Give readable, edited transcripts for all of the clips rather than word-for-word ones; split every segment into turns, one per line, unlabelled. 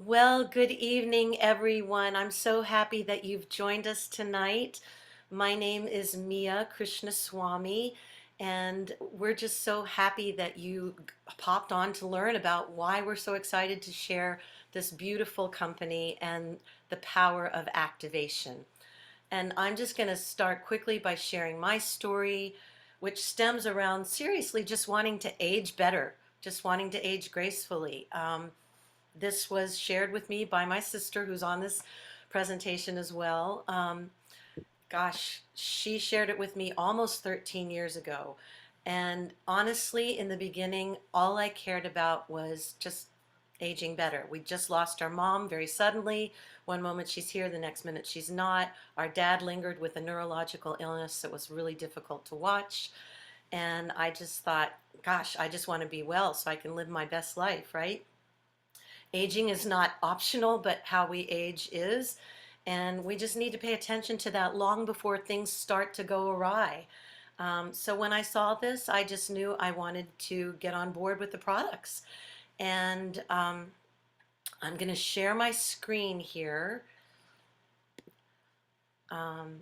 Well, good evening, everyone. I'm so happy that you've joined us tonight. My name is Mia Krishnaswami, and we're just so happy that you popped on to learn about why we're so excited to share this beautiful company and the power of activation. And I'm just going to start quickly by sharing my story, which stems around seriously just wanting to age better, just wanting to age gracefully. This was shared with me by my sister, who's on this presentation as well. Gosh, she shared it with me almost 13 years ago. And honestly, in the beginning, all I cared about was just aging better. We just lost our mom very suddenly. One moment she's here, the next minute she's not. Our dad lingered with a neurological illness that was really difficult to watch. And I just thought, gosh, I just want to be well so I can live my best life, right? Aging is not optional, but how we age is. And we just need to pay attention to that long before things start to go awry. So when I saw this, I just knew I wanted to get on board with the products. And I'm going to share my screen here. Um,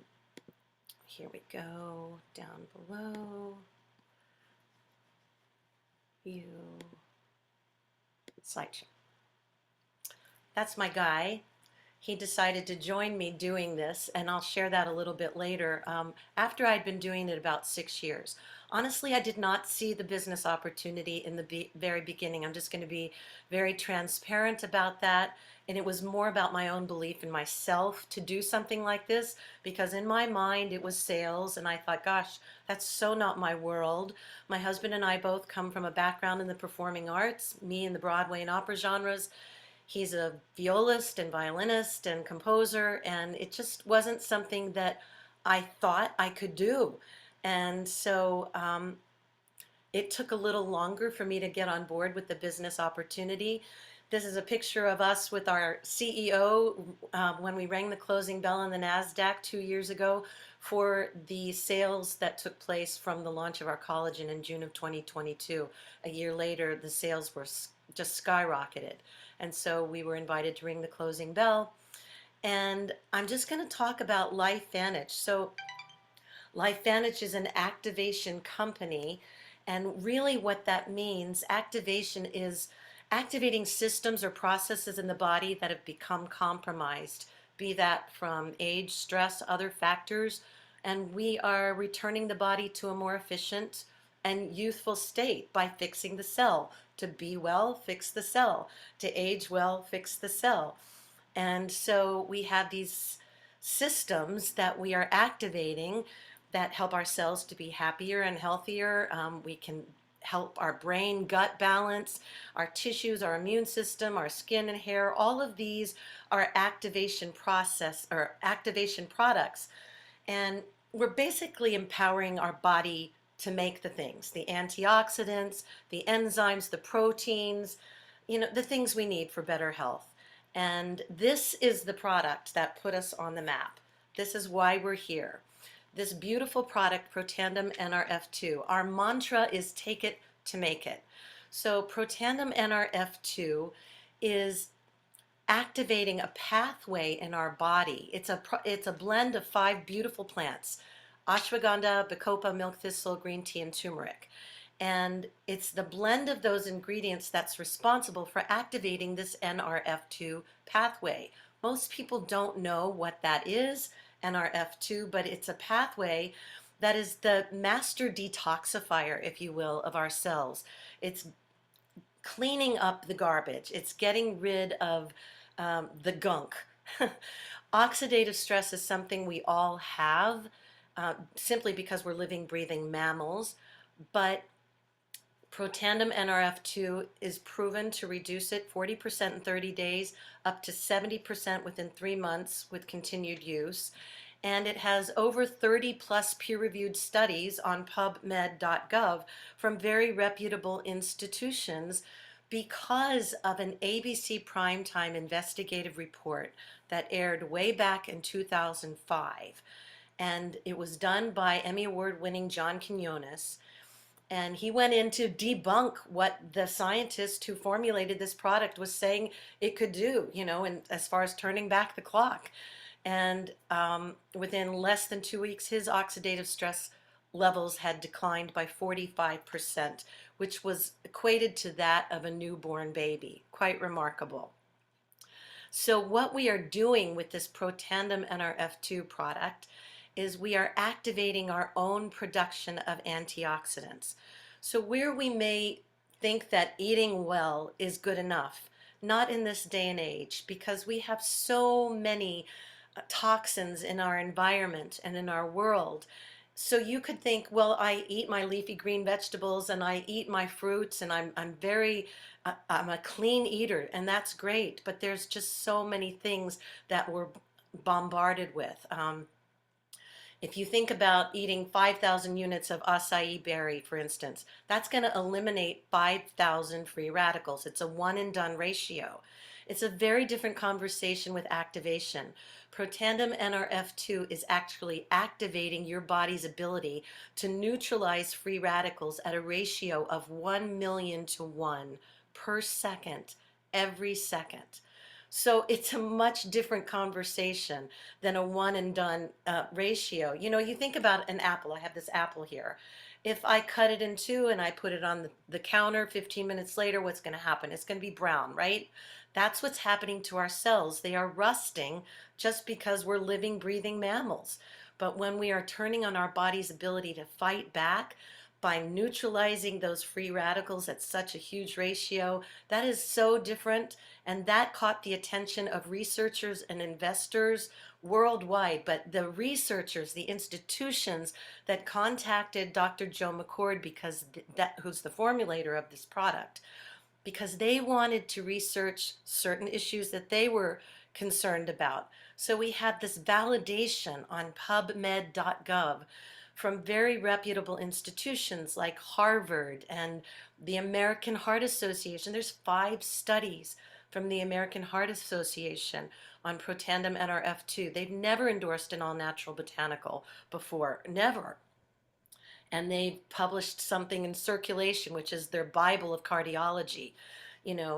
Here we go, down below. You slideshow. That's my guy. He decided to join me doing this, and I'll share that a little bit later. After I'd been doing it about 6 years. Honestly, I did not see the business opportunity in the very beginning. I'm just going to be very transparent about that. And it was more about my own belief in myself to do something like this, because in my mind it was sales, and I thought, gosh, that's so not my world. My husband and I both come from a background in the performing arts, me in the Broadway and opera genres. He's a violist and violinist and composer, and it just wasn't something that I thought I could do. And so it took a little longer for me to get on board with the business opportunity. This is a picture of us with our CEO when we rang the closing bell on the NASDAQ 2 years ago for the sales that took place from the launch of our collagen in June of 2022. A year later, the sales were just skyrocketed. And so we were invited to ring the closing bell. And I'm just going to talk about Lifevantage. So Lifevantage is an activation company. And really what that means, activation is activating systems or processes in the body that have become compromised, be that from age, stress, other factors. And we are returning the body to a more efficient and youthful state by fixing the cell. To be well, fix the cell. To age well, fix the cell. And so we have these systems that we are activating that help our cells to be happier and healthier. We can help our brain, gut balance, our tissues, our immune system, our skin and hair. All of these are activation process or activation products. And we're basically empowering our body to make the things, the antioxidants, the enzymes, the proteins, the things we need for better health. And this is the product that put us on the map. This is why we're here. This beautiful product, Protandim NRF2. Our mantra is take it to make it. So Protandim NRF2 is activating a pathway in our body. It's a blend of 5 beautiful plants: ashwagandha, bacopa, milk thistle, green tea, and turmeric. And it's the blend of those ingredients that's responsible for activating this NRF2 pathway. Most people don't know what that is, NRF2, but it's a pathway that is the master detoxifier, if you will, of our cells. It's cleaning up the garbage. It's getting rid of the gunk. Oxidative stress is something we all have simply because we're living, breathing mammals, but Protandim NRF2 is proven to reduce it 40% in 30 days, up to 70% within 3 months with continued use. And it has over 30 plus peer-reviewed studies on pubmed.gov from very reputable institutions because of an ABC primetime investigative report that aired way back in 2005. And it was done by Emmy Award winning John Quinones. And he went in to debunk what the scientist who formulated this product was saying it could do, and as far as turning back the clock. And within less than 2 weeks, his oxidative stress levels had declined by 45%, which was equated to that of a newborn baby. Quite remarkable. So what we are doing with this Protandim NRF2 product is we are activating our own production of antioxidants. So where we may think that eating well is good enough, not in this day and age, because we have so many toxins in our environment and in our world. So you could think, well, I eat my leafy green vegetables and I eat my fruits and I'm a clean eater, and that's great. But there's just so many things that we're bombarded with. If you think about eating 5,000 units of acai berry, for instance, that's going to eliminate 5,000 free radicals. It's a one and done ratio. It's a very different conversation with activation. Protandim NRF2 is actually activating your body's ability to neutralize free radicals at a ratio of 1 million to 1 per second, every second. So it's a much different conversation than a one and done ratio. You think about an apple. I have this apple here. If I cut it in two and I put it on the counter 15 minutes later, what's going to happen? It's going to be brown, right? That's what's happening to our cells. They are rusting just because we're living, breathing mammals. But when we are turning on our body's ability to fight back, by neutralizing those free radicals at such a huge ratio, that is so different. And that caught the attention of researchers and investors worldwide. But the researchers, the institutions that contacted Dr. Joe McCord, because who's the formulator of this product, because they wanted to research certain issues that they were concerned about. So we have this validation on pubmed.gov from very reputable institutions like Harvard and the American Heart Association. There's 5 studies from the American Heart Association on Protandim NRF2. They've never endorsed an all-natural botanical before, never. And they published something in Circulation, which is their Bible of cardiology.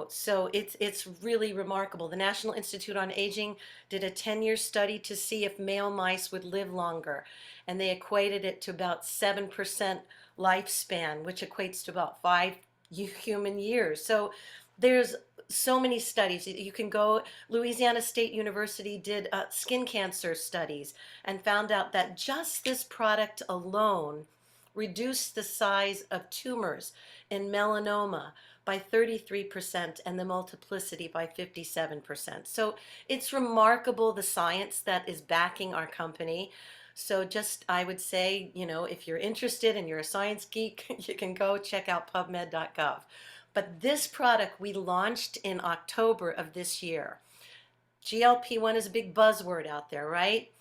So it's really remarkable. The National Institute on Aging did a 10-year study to see if male mice would live longer, and they equated it to about 7% lifespan, which equates to about 5 human years. So there's so many studies. You can go, Louisiana State University did skin cancer studies and found out that just this product alone reduced the size of tumors in melanoma by 33% and the multiplicity by 57%. So it's remarkable, the science that is backing our company. So just, I would say, if you're interested and you're a science geek, you can go check out pubmed.gov. But this product we launched in October of this year. GLP-1 is a big buzzword out there, right?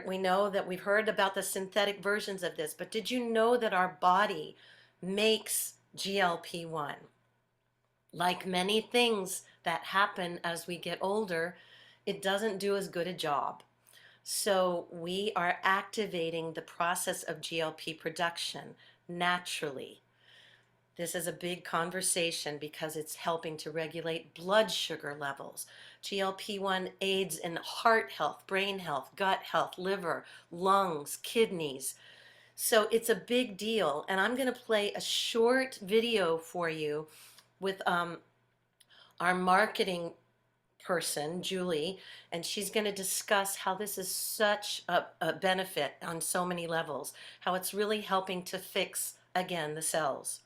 We know that we've heard about the synthetic versions of this, but did you know that our body makes GLP-1? Like many things that happen as we get older, it doesn't do as good a job. So we are activating the process of GLP production naturally. This is a big conversation because it's helping to regulate blood sugar levels. GLP-1 aids in heart health, brain health, gut health, liver, lungs, kidneys. So it's a big deal. And I'm going to play a short video for you with our marketing person, Julie, and she's going to discuss how this is such a benefit on so many levels, how it's really helping to fix, again, the cells.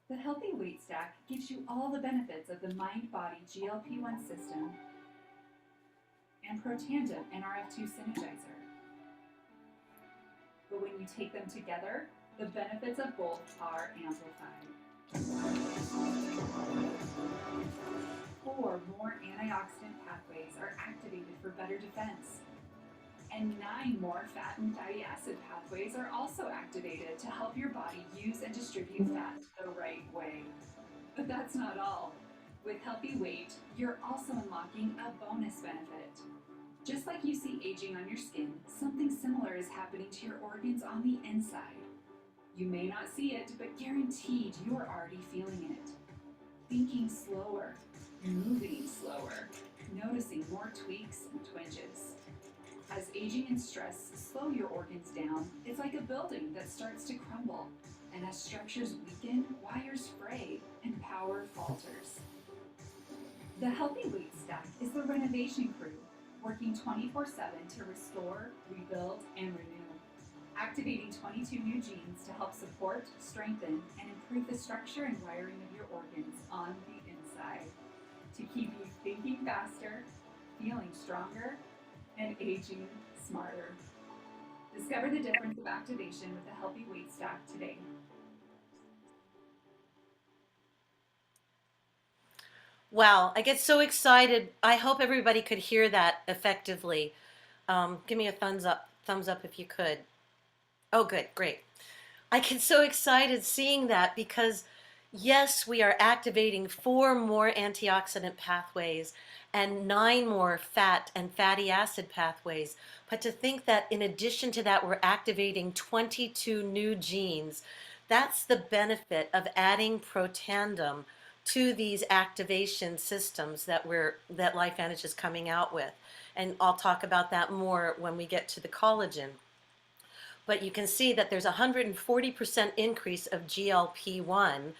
The Healthy Weight Stack gives you all the benefits of the mind-body GLP-1 system and Protandim NRF2 Synergizer. But when you take them together, the benefits of both are amplified. 4 more antioxidant pathways are activated for better defense. And 9 more fat and fatty acid pathways are also activated to help your body use and distribute fat the right way. But that's not all. With Healthy Weight, you're also unlocking a bonus benefit. Just like you see aging on your skin, something similar is happening to your organs on the inside. You may not see it, but guaranteed you are already feeling it. Thinking slower, moving slower, noticing more tweaks and twinges. As aging and stress slow your organs down, it's like a building that starts to crumble. And as structures weaken, wires fray, and power falters. The Healthy Weight Stack is the renovation crew, working 24/7 to restore, rebuild, and renew. Activating 22 new genes to help support, strengthen, and improve the structure and wiring of your organs on the inside to keep you thinking faster, feeling stronger, and aging smarter. Discover the difference of activation with the Healthy Weight Stack today.
Wow, I get so excited. I hope everybody could hear that effectively. Give me a thumbs up if you could. Oh, good, great. I get so excited seeing that because, yes, we are activating 4 more antioxidant pathways and 9 more fat and fatty acid pathways. But to think that in addition to that, we're activating 22 new genes, that's the benefit of adding Protandim to these activation systems that Lifevantage is coming out with. And I'll talk about that more when we get to the collagen. But you can see that there's a 140% increase of GLP-1.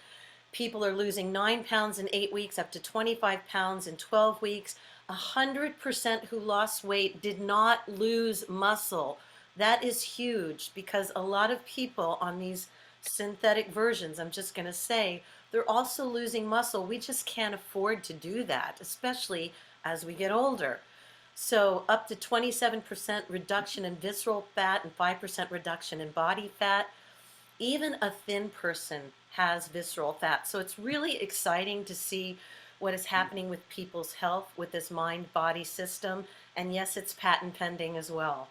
People are losing 9 pounds in 8 weeks, up to 25 pounds in 12 weeks. 100% who lost weight did not lose muscle. That is huge because a lot of people on these synthetic versions, I'm just going to say, they're also losing muscle. We just can't afford to do that, especially as we get older. So up to 27% reduction in visceral fat and 5% reduction in body fat. Even a thin person has visceral fat. So it's really exciting to see what is happening with people's health with this mind-body system. And yes, it's patent pending as well.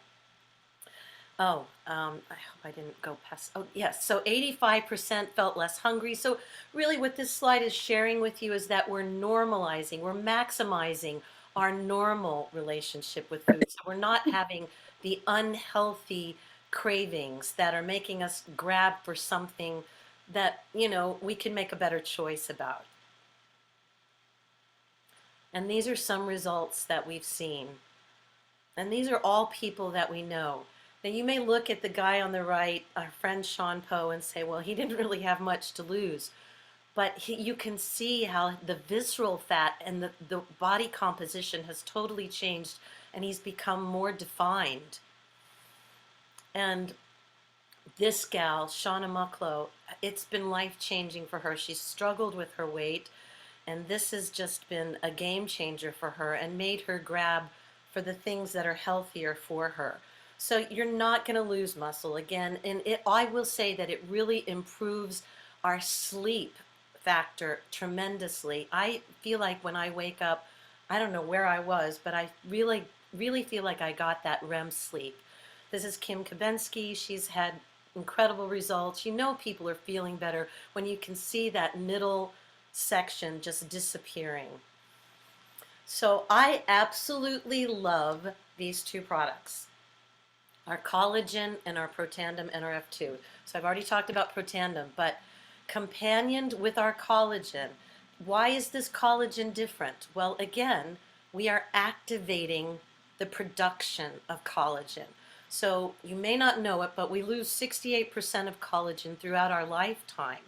Oh, I hope I didn't go past. Oh, yes. So 85% felt less hungry. So really what this slide is sharing with you is that we're normalizing, we're maximizing our normal relationship with food. So we're not having the unhealthy cravings that are making us grab for something that, we can make a better choice about. And these are some results that we've seen. And these are all people that we know. Now, you may look at the guy on the right, our friend Sean Poe, and say, well, he didn't really have much to lose. But you can see how the visceral fat and the body composition has totally changed, and he's become more defined. And this gal, Shauna Mucklow, it's been life-changing for her. She's struggled with her weight, and this has just been a game changer for her and made her grab for the things that are healthier for her. So you're not going to lose muscle again, and I will say that it really improves our sleep factor tremendously. I feel like when I wake up, I don't know where I was, but I really, really feel like I got that REM sleep. This is Kim Kabensky. She's had incredible results. People are feeling better when you can see that middle section just disappearing. So I absolutely love these 2 products, our collagen and our Protandim NRF2. So I've already talked about Protandim, but companioned with our collagen, why is this collagen different? Well, again, we are activating the production of collagen. So you may not know it, but we lose 68% of collagen throughout our lifetime.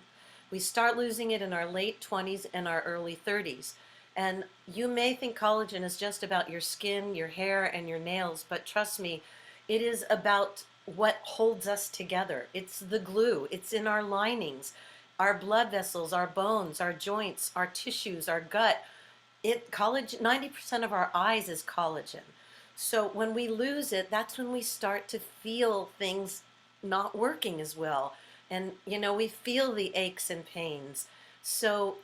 We start losing it in our late 20s and our early 30s. And you may think collagen is just about your skin, your hair, and your nails, but trust me, it is about what holds us together. It's the glue. It's in our linings, our blood vessels, our bones, our joints, our tissues, our gut. Collagen, 90% of our eyes is collagen. So when we lose it, that's when we start to feel things not working as well. And, we feel the aches and pains. So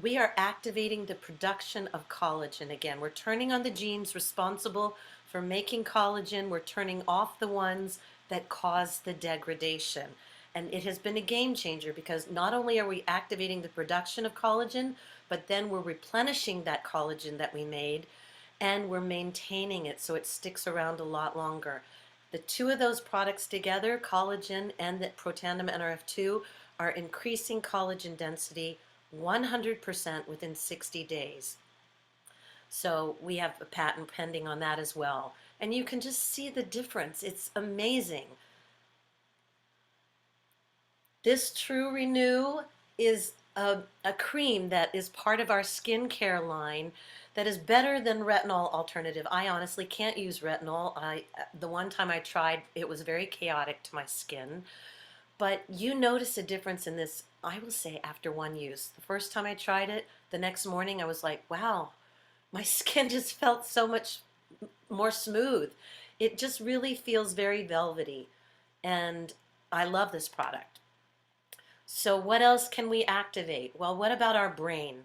we are activating the production of collagen again. We're turning on the genes responsible for making collagen. We're turning off the ones that cause the degradation. And it has been a game changer because not only are we activating the production of collagen, but then we're replenishing that collagen that we made. and we're maintaining it so it sticks around a lot longer. The two of those products together, collagen and the Protandim NRF2, are increasing collagen density 100% within 60 days. So we have a patent pending on that as well. And you can just see the difference. It's amazing. This True Renew is a cream that is part of our skincare line that is better than retinol alternative. I honestly can't use retinol. The one time I tried, it was very chaotic to my skin. But you notice a difference in this, I will say, after one use. The first time I tried it, the next morning I was like, wow, my skin just felt so much more smooth. It just really feels very velvety. And I love this product. So what else can we activate? Well, what about our brain?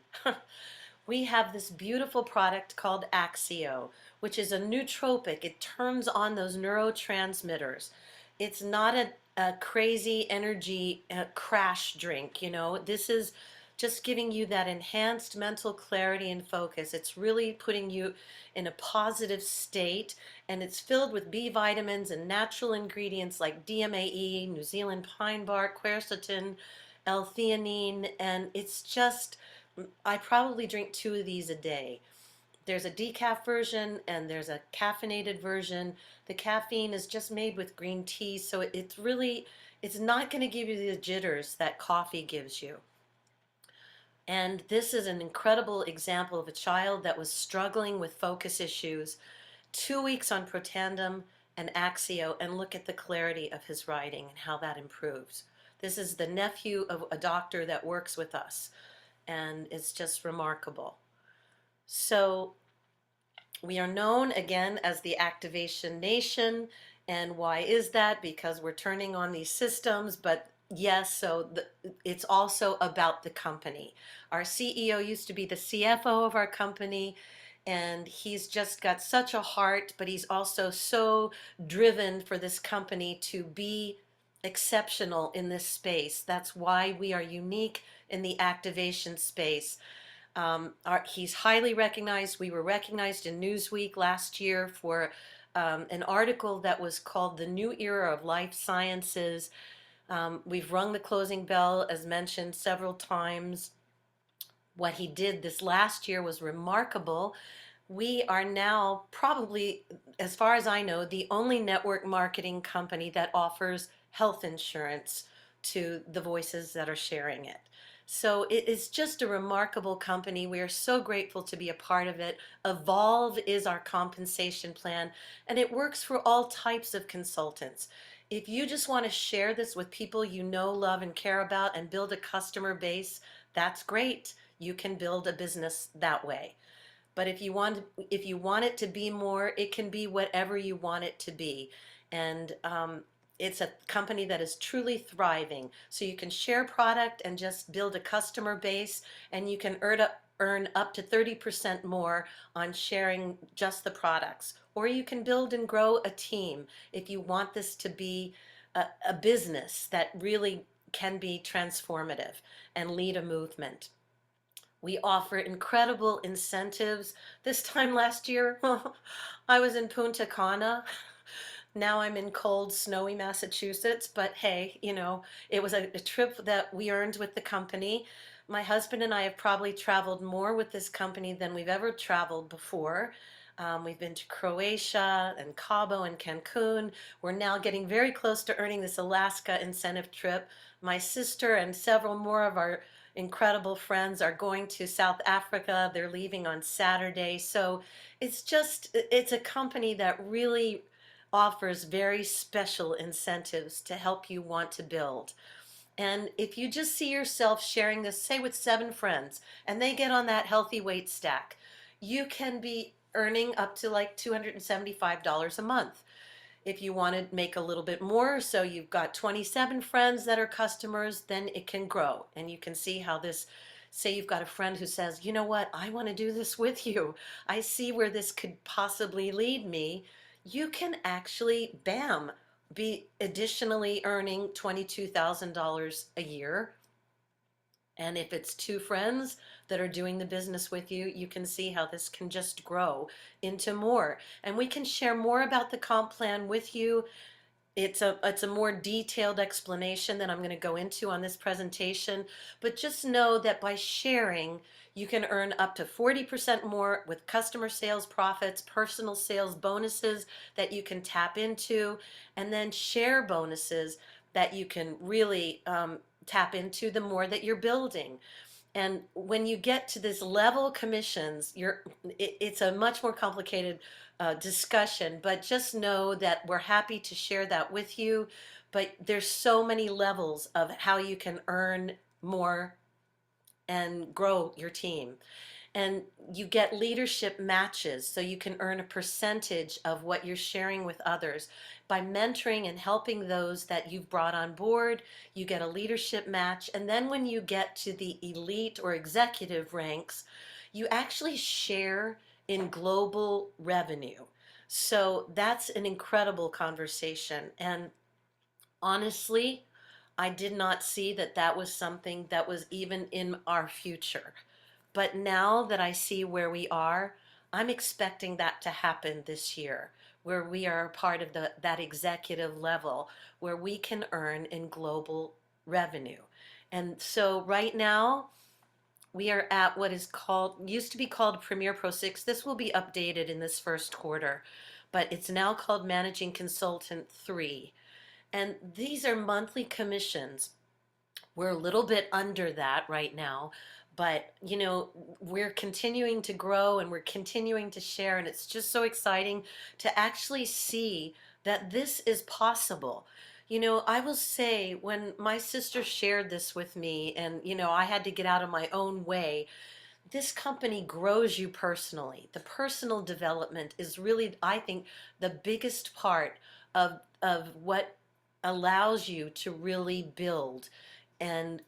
We have this beautiful product called Axio, which is a nootropic. It turns on those neurotransmitters. It's not a crazy energy crash drink, you know. This is just giving you that enhanced mental clarity and focus. It's really putting you in a positive state, and it's filled with B vitamins and natural ingredients like DMAE, New Zealand pine bark, quercetin, L-theanine, and it's just, I probably drink two of these a day. There's a decaf version and there's a caffeinated version. The caffeine is just made with green tea, so it's really, it's not going to give you the jitters that coffee gives you. And this is an incredible example of a child that was struggling with focus issues. 2 weeks on Protandim and Axio, and look at the clarity of his writing and how that improves. This is the nephew of a doctor that works with us, and it's just remarkable. So we are known again as the Activation Nation. And why is that? Because we're turning on these systems, but yes, it's also about the company. Our CEO used to be the CFO of our company, and he's just got such a heart, but he's also so driven for this company to be exceptional in this space. That's why we are unique in the activation space. He's highly recognized. We were recognized in Newsweek last year for an article that was called The New Era of Life Sciences. We've rung the closing bell, as mentioned several times. What he did this last year was remarkable. We are now probably, as far as I know, the only network marketing company that offers health insurance to the voices that are sharing it. So it is just a remarkable company. We are so grateful to be a part of it. Evolve is our compensation plan, and it works for all types of consultants. If you just want to share this with people you know, love, and care about and build a customer base, that's great. You can build a business that way. But if you want it to be more, it can be whatever you want it to be. And it's a company that is truly thriving. So you can share product and just build a customer base, and you can earn up to 30% more on sharing just the products. Or you can build and grow a team if you want this to be a business that really can be transformative and lead a movement. We offer incredible incentives. This time last year, I was in Punta Cana. Now I'm in cold, snowy Massachusetts, but hey, you know, it was a trip that we earned with the company. My husband and I have probably traveled more with this company than we've ever traveled before. We've been to Croatia and Cabo and Cancun. We're now getting very close to earning this Alaska incentive trip. My sister and several more of our incredible friends are going to South Africa. They're leaving on Saturday. So it's a company that really offers very special incentives to help you want to build. And if you just see yourself sharing this, say with 7 friends, and they get on that healthy weight stack, you can be earning up to like $275 a month. If you want to make a little bit more, so you've got 27 friends that are customers, then it can grow. And you can see how this, say you've got a friend who says, you know what, I want to do this with you. I see where this could possibly lead me. You can actually, bam, be additionally earning $22,000 a year. And if it's two friends that are doing the business with you, you can see how this can just grow into more. And we can share more about the comp plan with you. It's a more detailed explanation than I'm going to go into on this presentation, but just know that by sharing, you can earn up to 40% more with customer sales profits, personal sales bonuses that you can tap into, and then share bonuses that you can really tap into the more that you're building. And when you get to this level commissions, it's a much more complicated discussion, but just know that we're happy to share that with you. But there's so many levels of how you can earn more and grow your team. And you get leadership matches, so you can earn a percentage of what you're sharing with others. By mentoring and helping those that you've brought on board, you get a leadership match. And then when you get to the elite or executive ranks, you actually share in global revenue. So that's an incredible conversation. And honestly, I did not see that that was something that was even in our future. But now that I see where we are, I'm expecting that to happen this year, where we are a part of that executive level where we can earn in global revenue. And so right now, we are at what is called, used to be called Premier Pro 6. This will be updated in this first quarter, but it's now called Managing Consultant 3. And these are monthly commissions. We're a little bit under that right now, but we're continuing to grow and we're continuing to share, and it's just so exciting to actually see that this is possible. I will say, when my sister shared this with me, and I had to get out of my own way, this company grows you personally. The personal development is really, I think, the biggest part of what allows you to really build and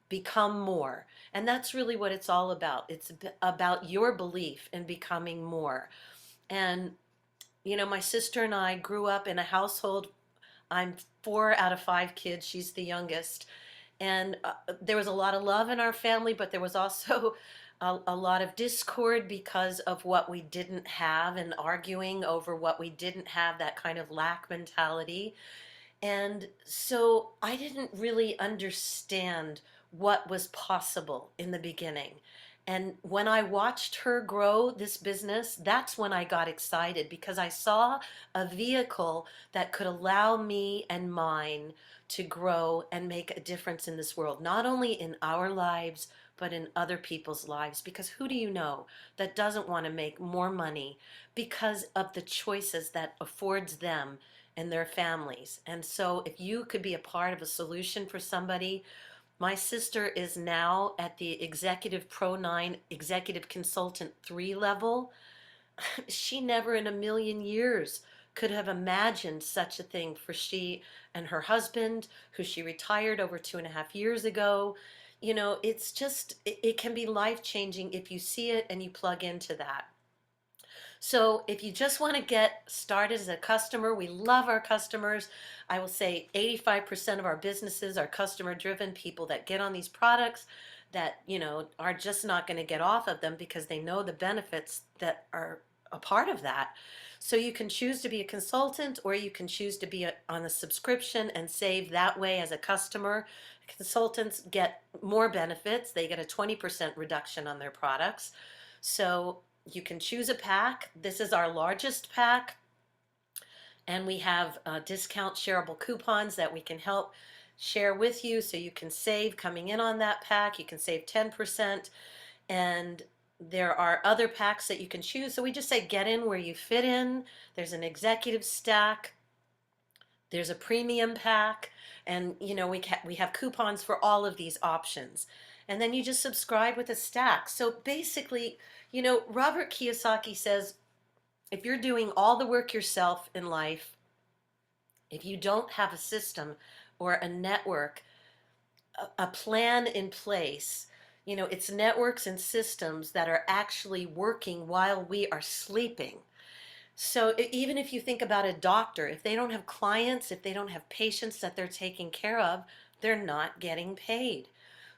become more. And that's really what it's all about. It's about your belief in becoming more. And my sister and I grew up in a household. I'm 4 out of 5 kids. She's the youngest. And there was a lot of love in our family, but there was also a lot of discord because of what we didn't have, and arguing over what we didn't have, that kind of lack mentality. And so I didn't really understand what was possible in the beginning. And when I watched her grow this business, that's when I got excited, because I saw a vehicle that could allow me and mine to grow and make a difference in this world, not only in our lives, but in other people's lives. Because who do you know that doesn't want to make more money because of the choices that affords them and their families? And so if you could be a part of a solution for somebody, my sister is now at the Executive Pro 9 Executive Consultant 3 level. She never in a million years could have imagined such a thing for she and her husband, who she retired over 2.5 years ago. It's just, it can be life changing if you see it and you plug into that. So if you just want to get started as a customer, we love our customers. I will say 85% of our businesses are customer driven, people that get on these products that, are just not going to get off of them because they know the benefits that are a part of that. So you can choose to be a consultant, or you can choose to be on a subscription and save that way as a customer. Consultants get more benefits. They get a 20% reduction on their products. So you can choose a pack. This is our largest pack, and we have discount shareable coupons that we can help share with you, so you can save coming in on that pack. You can save 10%, and there are other packs that you can choose. So we just say get in where you fit in. There's an executive stack, there's a premium pack, and we have coupons for all of these options. And then you just subscribe with a stack. So basically, Robert Kiyosaki says, if you're doing all the work yourself in life, if you don't have a system or a network, a plan in place, it's networks and systems that are actually working while we are sleeping. So even if you think about a doctor, if they don't have clients, if they don't have patients that they're taking care of, they're not getting paid.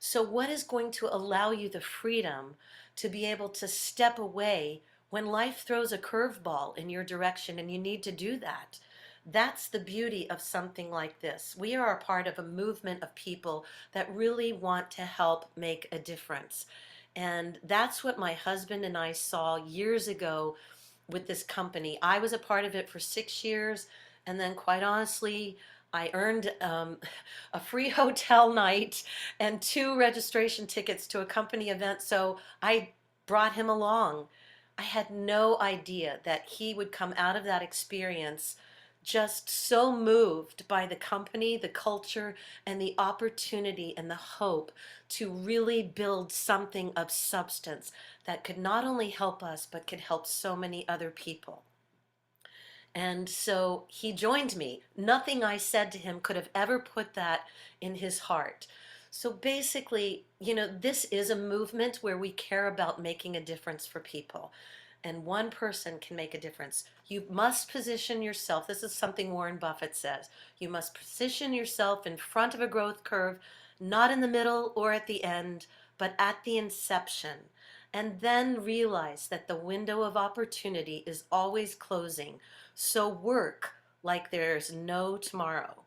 So, what is going to allow you the freedom to be able to step away when life throws a curveball in your direction and you need to do that? That's the beauty of something like this. We are a part of a movement of people that really want to help make a difference. And that's what my husband and I saw years ago with this company. I was a part of it for 6 years, and then, quite honestly, I earned a free hotel night and two registration tickets to a company event, so I brought him along. I had no idea that he would come out of that experience just so moved by the company, the culture, and the opportunity and the hope to really build something of substance that could not only help us, but could help so many other people. And so he joined me. Nothing I said to him could have ever put that in his heart. So basically, this is a movement where we care about making a difference for people. And one person can make a difference. You must position yourself. This is something Warren Buffett says. You must position yourself in front of a growth curve, not in the middle or at the end, but at the inception. And then realize that the window of opportunity is always closing. So work like there's no tomorrow.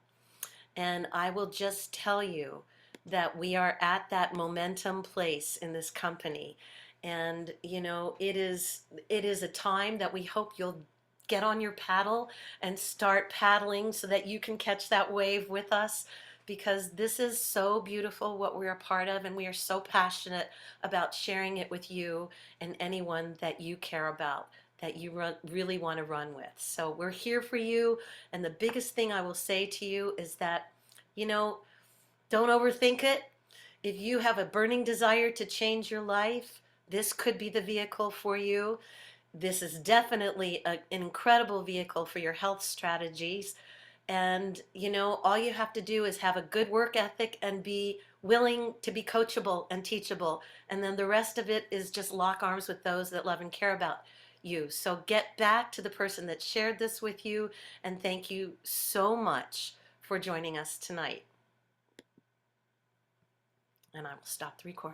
And I will just tell you that we are at that momentum place in this company. And it is a time that we hope you'll get on your paddle and start paddling so that you can catch that wave with us, because this is so beautiful what we're a part of, and we are so passionate about sharing it with you and anyone that you care about, that you really want to run with. So we're here for you. And the biggest thing I will say to you is that, you know, don't overthink it. If you have a burning desire to change your life, this could be the vehicle for you. This is definitely an incredible vehicle for your health strategies. And, all you have to do is have a good work ethic and be willing to be coachable and teachable. And then the rest of it is just lock arms with those that love and care about you. So get back to the person that shared this with you. And thank you so much for joining us tonight. And I will stop the recording.